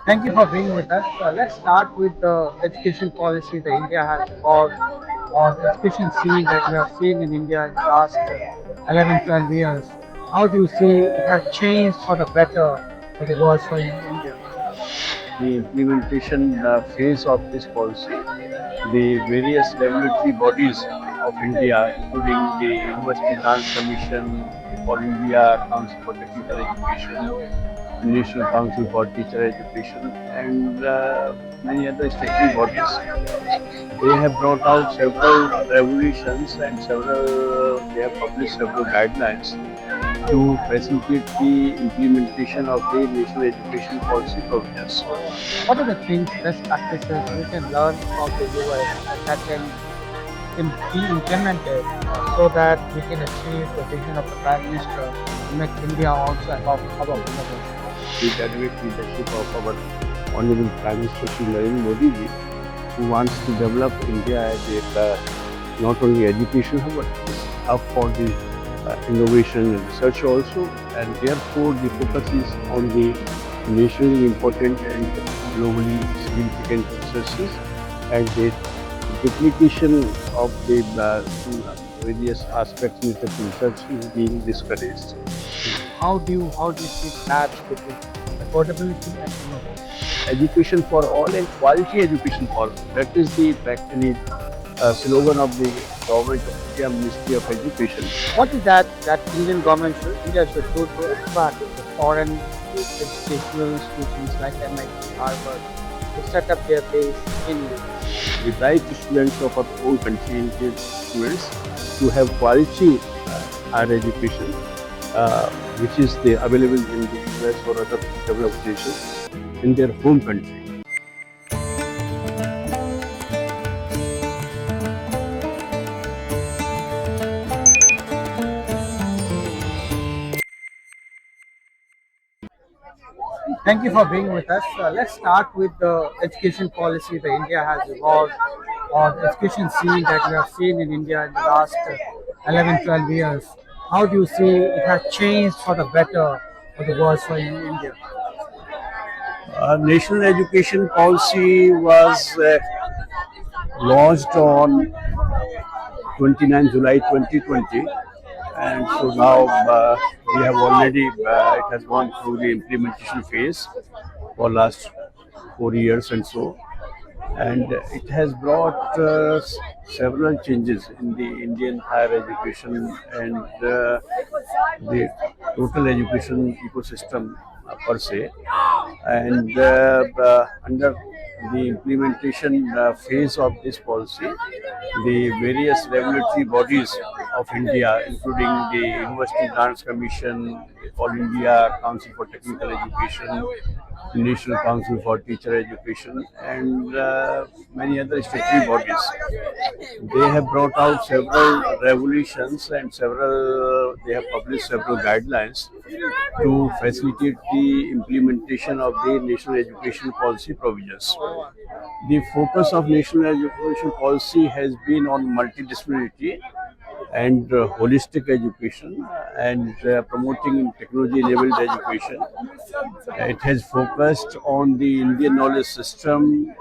Thank you for being with us. Let's start with the education policy that India has evolved, or the education scene that we have seen in India in the last 11, 12 years. How do you see it has changed for the better for the worse for India? The implementation phase of this policy, the various regulatory bodies of India, including the University Grants Commission, the All India Council for Technical Education, National Council for Teacher Education, and many other statutory bodies. They have brought out several regulations and they have published several guidelines to facilitate the implementation of the national education policy provisions. What are the things, best practices we can learn from the US that can be implemented so that we can achieve the vision of the Prime Minister to make India also a hub of innovation? The dynamic leadership of our Honorable Prime Minister Sri Narendra Modi ji, who wants to develop India as not only education hub but hub for the innovation and research also, and therefore the focus is on the nationally important and globally significant researches, and the duplication of the various aspects of research is being discouraged. How do you see that between affordability and innovation? Education for all and quality education for all. That is the practically slogan of the government of India, Ministry of Education. What is that Indian government India should do to attract the foreign educational institutions like MIT, Harvard to set up their base in India? The bright students of our own country, Indian students, to have quality higher education, which is available in the US or other developed nations in their home country. Thank you for being with us. Let's start with the education policy that India has evolved, or the education scene that we have seen in India in the last 11, 12 years. How do you see it has changed for the better or the worse for India? National education policy was launched on 29 July 2020, and so now we have already it has gone through the implementation phase for last 4 years and so, and it has brought several changes in the Indian higher education and the total education ecosystem per se, and under the implementation phase of this policy, the various regulatory bodies of India, including the University Grants Commission, All India Council for Technical Education, National Council for Teacher Education, and many other statutory bodies. They have brought out several regulations and they have published several guidelines to facilitate the implementation of the national education policy provisions. The focus of national education policy has been on multidisciplinarity and holistic education and promoting technology-enabled education. It has focused on the Indian knowledge system,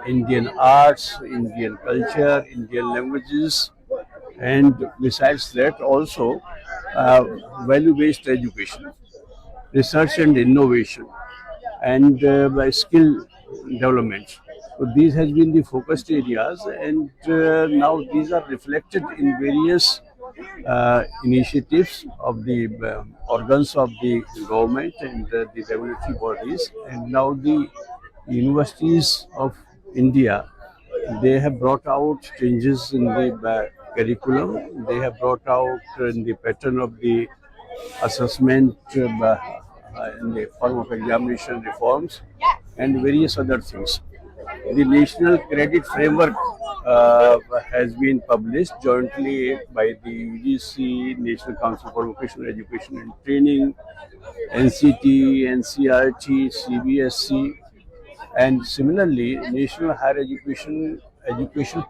Indian arts, Indian culture, Indian languages, and besides that also uh, value-based education, research and innovation, and by skill development. So these has been the focused areas, and now these are reflected in various initiatives of the organs of the government and the regulatory bodies, and now the universities of India, they have brought out changes in the curriculum. They have brought out in the pattern of the assessment in the form of examination reforms and various other things. The National Credit Framework has been published jointly by the UGC, National Council for Vocational Education and Training, NCT, NCRT, CBSC, and similarly, National Higher Education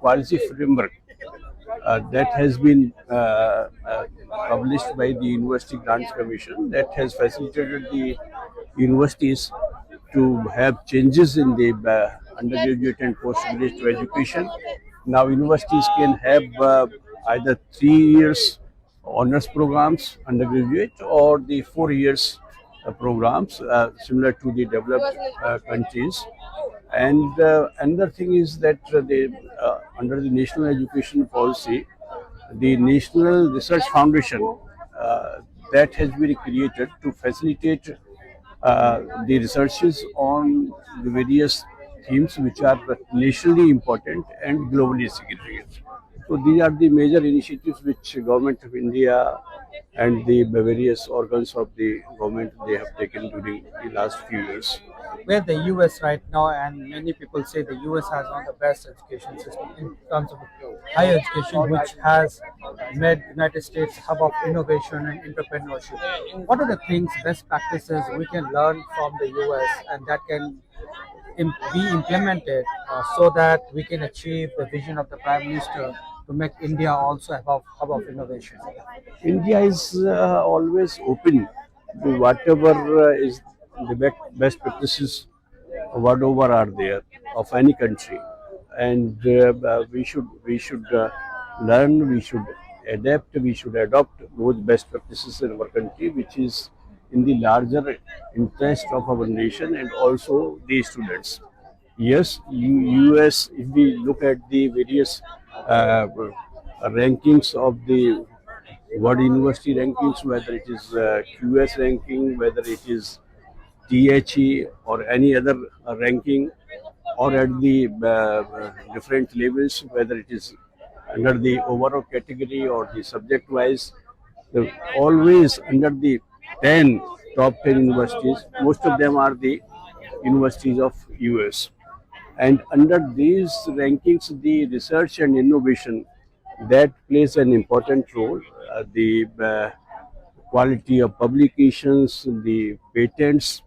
Policy Framework that has been published by the University Grants Commission, that has facilitated the universities to have changes in the undergraduate and postgraduate education. Now universities can have either 3 years honors programs undergraduate or the 4 years programs similar to the developed countries. And another thing is that under the national education policy, the National Research Foundation that has been created to facilitate the researches on the various themes which are nationally important and globally significant. So these are the major initiatives which Government of India and the various organs of the government they have taken during the last few years. We're the US right now, and many people say the US has one of the best education system in terms of higher education, which has made United States hub of innovation and entrepreneurship. What are the things, best practices we can learn from the US and that can be implemented so that we can achieve the vision of the Prime Minister to make India also a hub of innovation? India is always open to whatever is the best practices, whatever are there of any country, and we should learn, we should adapt, we should adopt those best practices in our country, which is in the larger interest of our nation and also the students. Yes, US, if we look at the various uh, rankings of the World University rankings, whether it is QS ranking, whether it is THE or any other ranking, or at the different levels, whether it is under the overall category or the subject wise, always under the 10 top 10 universities, most of them are the universities of US. And under these rankings, the research and innovation that plays an important role. The quality of publications, the patents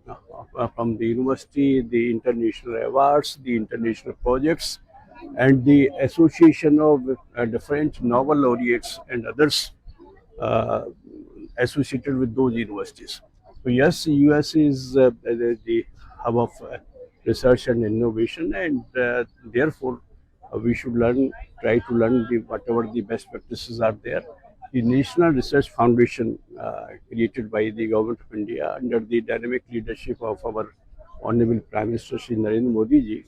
from the university, the international awards, the international projects, and the association of different novel laureates and others uh, associated with those universities. So yes, US is the hub of research and innovation, and therefore we should try to learn whatever the best practices are there. The National Research Foundation, created by the Government of India under the dynamic leadership of our Honorable Prime Minister Shri Narendra Modi ji,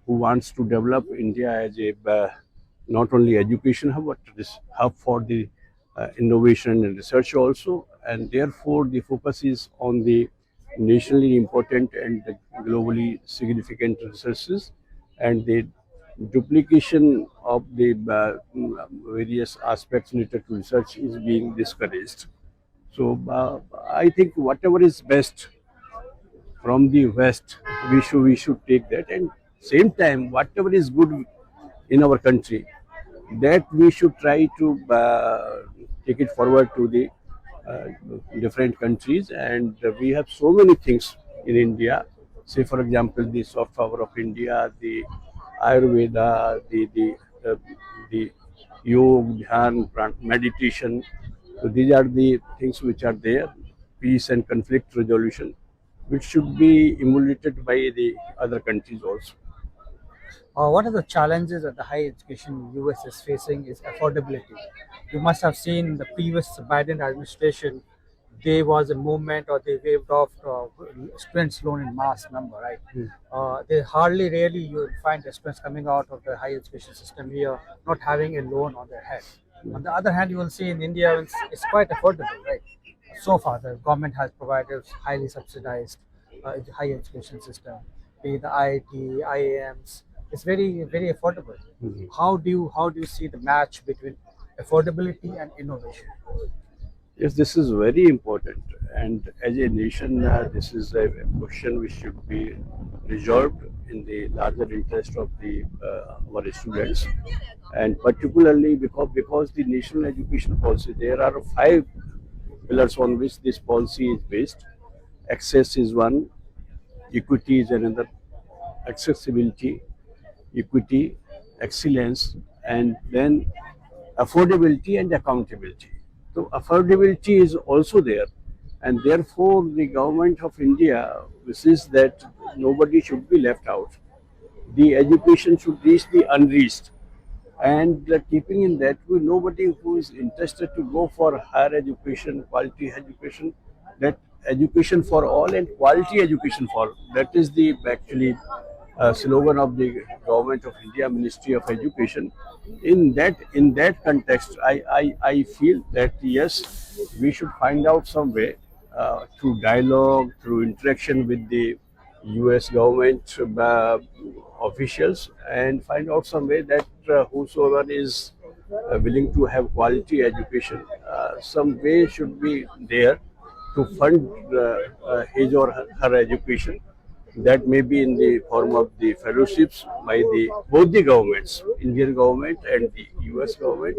who wants to develop India as a not only education hub but this hub for the innovation and research also, and therefore the focus is on the nationally important and globally significant researches, and the duplication of the various aspects related to research is being discouraged. So I think whatever is best from the West, we should take that, and same time whatever is good in our country, that we should try to take it forward to the uh, different countries. And we have so many things in India. Say, for example, the soft power of India, the Ayurveda, uh, the yoga, dhyan, meditation. So these are the things which are there. Peace and conflict resolution, which should be emulated by the other countries also. What are the challenges that the higher education US is facing is affordability. You must have seen the previous Biden administration, there was a movement or they waived off students loan in mass number, right? They hardly really you will find the students coming out of the higher education system here not having a loan on their head. On the other hand, you will see in India it's quite affordable, right? So far, the government has provided highly subsidized higher education system, be it the IIT, IIMs. It's very affordable. How do you see the match between affordability and innovation? Yes, this is very important, and as a nation, this is a question which should be resolved in the larger interest of the our students, and particularly because the national education policy, there are 5 pillars on which this policy is based. Access is one, equity is another, accessibility, equity, excellence, and then affordability and accountability. So affordability is also there, and therefore the government of India wishes that nobody should be left out. The education should reach the unreached. And keeping in that view, nobody who is interested to go for higher education, quality education, that education for all and quality education for all. That is the actually slogan of the government of India, Ministry of Education. In that context, I feel that yes, we should find out some way through dialogue, through interaction with the U.S. government officials, and find out some way that whosoever is willing to have quality education, some way should be there to fund his or her education. That may be in the form of the fellowships by the both the governments, Indian government and the US government.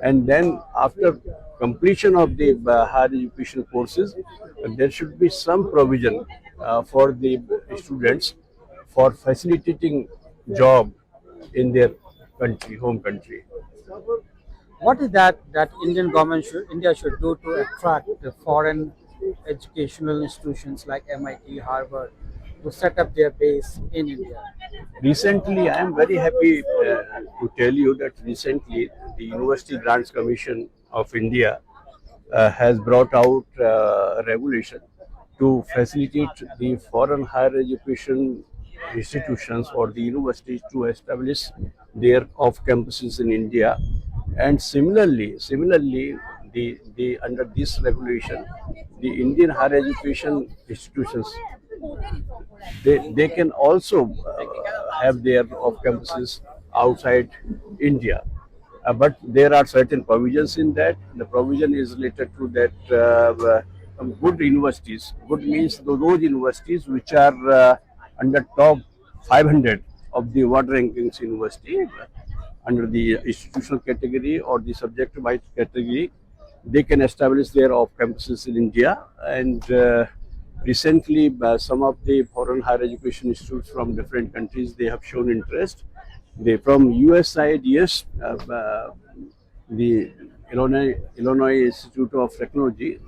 And then after completion of the higher education courses, there should be some provision for the students for facilitating job in their country, home country. What is that India should do to attract the foreign educational institutions like MIT, Harvard to set up their base in India? Recently, I am very happy to tell you that recently the University Grants Commission of India has brought out a regulation to facilitate the foreign higher education institutions or the universities to establish their off campuses in India. And similarly, the under this regulation, the Indian higher education institutions, they can also have their off campuses outside India. But there are certain provisions in that. The provision is related to that good universities. Good means those universities which are under top 500 of the world rankings university, under the institutional category or the subject-wise category, they can establish their off campuses in India. And recently, some of the foreign higher education institutes from different countries, they have shown interest. They from US side, yes, the Illinois Institute of Technology,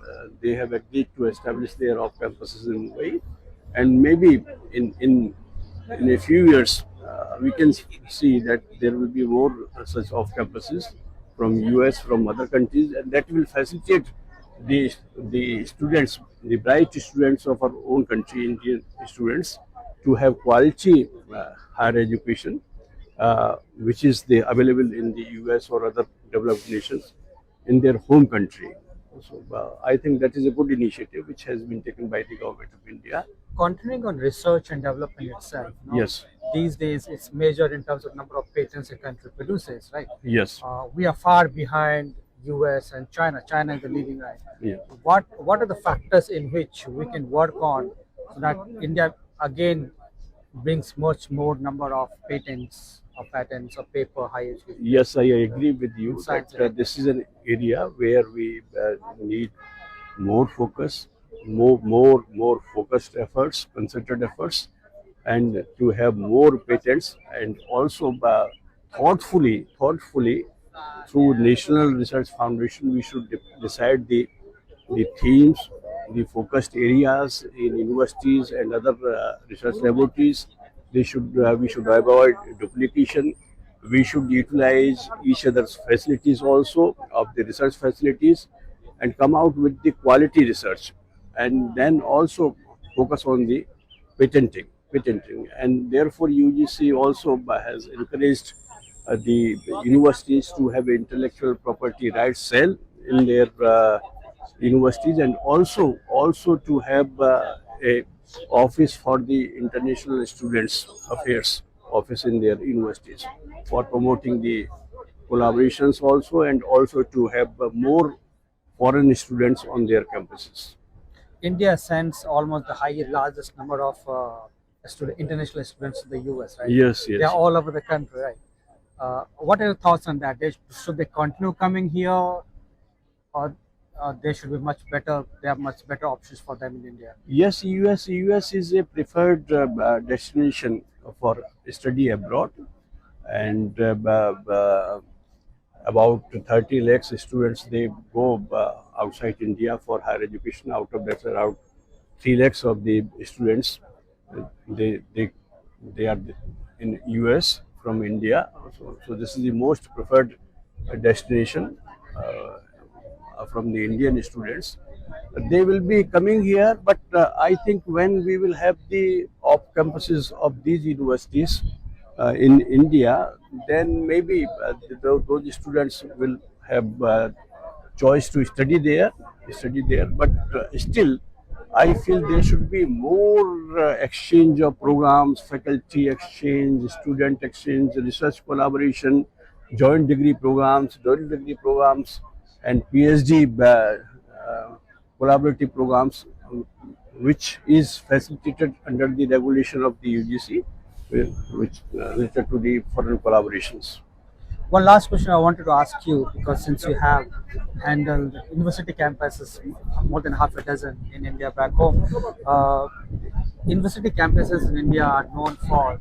they have agreed to establish their off campuses in Mumbai, and maybe in a few years we can see that there will be more such off campuses from US, from other countries, and that will facilitate the students, the bright students of our own country, Indian students, to have quality higher education, which is available in the US or other developed nations in their home country. So I think that is a good initiative which has been taken by the government of India. Continuing on research and development itself, Yes, these days it's measured in terms of number of patents a country produces, right? yes, We are far behind US and China. China is the leading right. yeah. What are the factors in which we can work on so that India again brings much more number of patents or paper high education Yes, I agree with you science? that this is an area where we need more focus, more focused efforts, concerted efforts, and to have more patents, and also thoughtfully through National Research Foundation, we should decide the themes, the focused areas in universities and other research laboratories. We should avoid duplication. We should utilize each other's facilities also of the research facilities, and come out with the quality research, and then also focus on the patenting. And therefore UGC also has encouraged the universities to have intellectual property rights cell in their universities, and also to have a office for the international students affairs office in their universities for promoting the collaborations also, and also to have more foreign students on their campuses. India sends almost the largest number of international students to the US, right? Yes, They yes. are all over the country, right? What are your thoughts on that? Should they continue coming here, or they should be much better? They have much better options for them in India. Yes, US is a preferred destination for study abroad, and about 30 lakhs students, they go outside India for higher education. Out of that, around 3 lakhs of the students They are in US from India. So this is the most preferred destination from the Indian students. They will be coming here, but I think when we will have the off campuses of these universities in India, then maybe those students will have choice to study there. But still, I feel there should be more exchange of programs, faculty exchange, student exchange, research collaboration, joint degree programs, and PhD collaborative programs, which is facilitated under the regulation of the UGC, which related to the foreign collaborations. One last question I wanted to ask you, because since you have handled university campuses, more than half a dozen in India back home, university campuses in India are known for,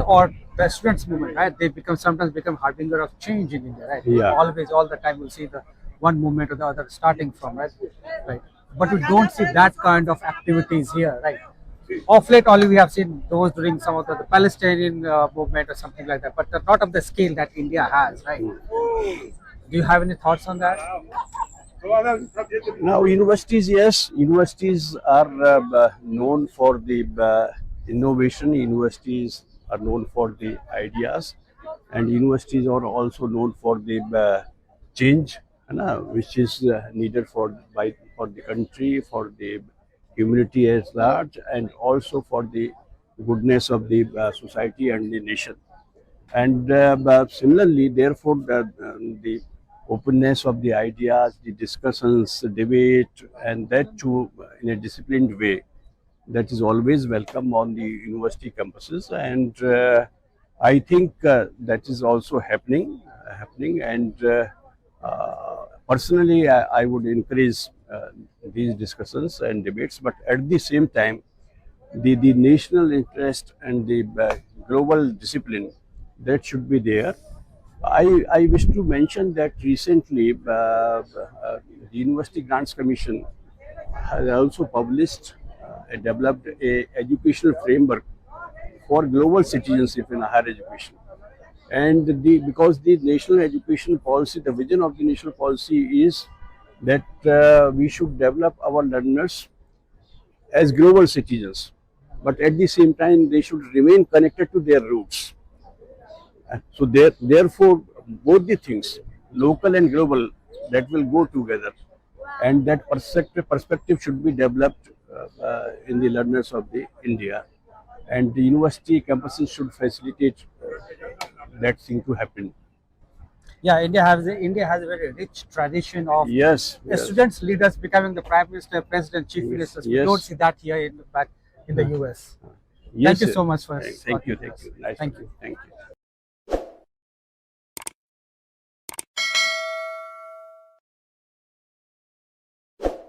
or the students movement, right? They become sometimes become harbinger of change in India, right? Yeah. Always, all the time, you'll see the one movement or the other starting from, right? Right. But we don't see that kind of activities here, right? Of late, only we have seen those during some of the Palestinian movement or something like that, but not of the scale that India has, right? Do you have any thoughts on that? Now, universities, yes, universities are known for the innovation. Universities are known for the ideas, and universities are also known for the change, which is needed for the country, for the community as large, and also for the goodness of the society and the nation. And but similarly, therefore, the openness of the ideas, the discussions, the debate, and that too in a disciplined way, that is always welcome on the university campuses. And I think that is also happening. And personally, I would encourage these discussions and debates. But at the same time, the national interest and the global discipline that should be there. I wish to mention that recently the University Grants Commission has also published developed a educational framework for global citizenship in higher education. And because the national education policy, the vision of the national policy is that we should develop our learners as global citizens, but at the same time they should remain connected to their roots. So therefore, both the things, local and global, that will go together, and that perspective should be developed in the learners of the India, and the university campuses should facilitate that thing to happen. Yeah, India has a very rich tradition of Yes, yes, students leaders becoming the prime minister, president, chief ministers. We don't yes, see that here in the US. Thank yes. you so much for Thank you, talking to us. Nice, Thank you. thank you.